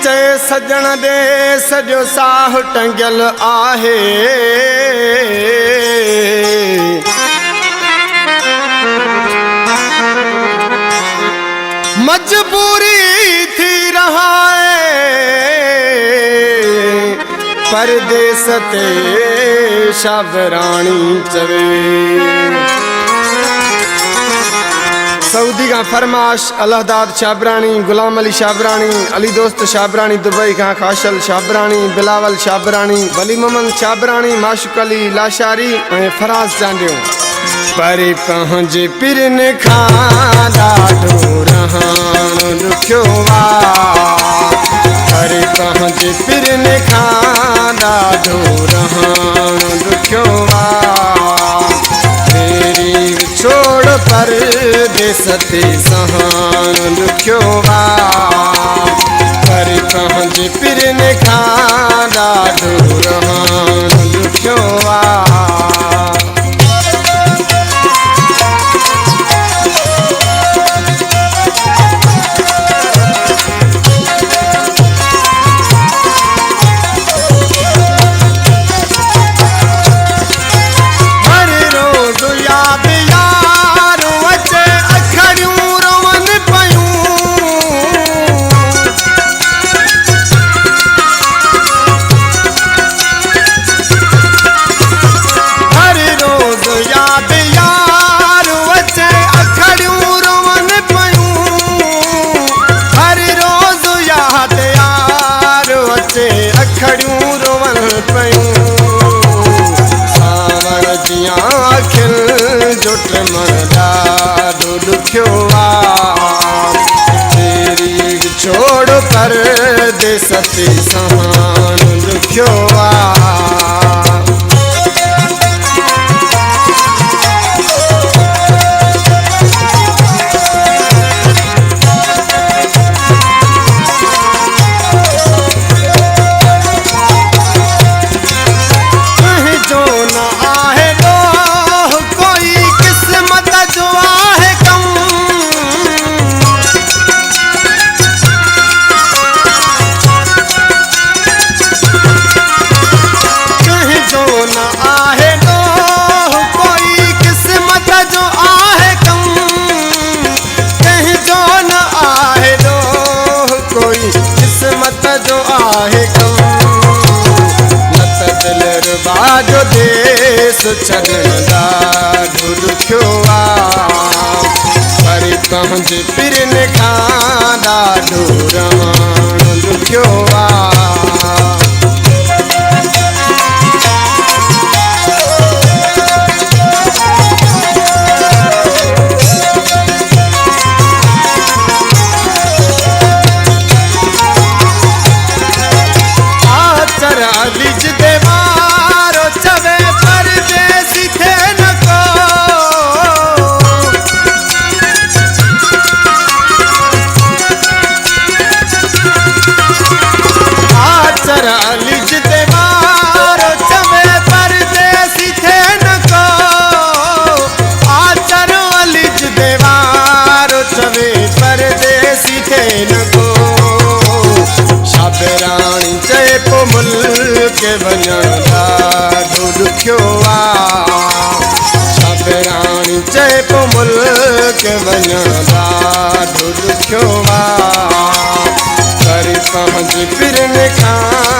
चए सजण दे सॼो साह टंगियल आहे मजबूरी थी रहा परदेस ते शाबरानी चवे सऊदी का फरमाश अलहदाद शाबरानी गुलाम अली शाबरानी अली दोस्त शाबरानी दुबई का खाशल शाबरानी बिलावल शाबरानी वली मोहम्मद शाबरानी माशुक अली लाशारी फराज चांडियो परे पहुंचे पिरन खां ॾाढो रहान दुखियो परे पहुंचे पिरन खां ॾाढो रहान दुखियो तेरी छोड़ परदेस ते सहान दुखियो परे पहुंचे पिरन खां ॾाढो रहान दुखियो छोड़ परदेस ते सहान दुखियो जो देश छॾंदा दुखियो परे पहुंचे पिरन खां ॾाढो रहान दुखियो शाबरानी चए पो मुल्क वञण ॾाढो दुखियो शाबरानी चए पो मुल्क वञण ॾाढो दुखियो परे पहुंचे पिरन खां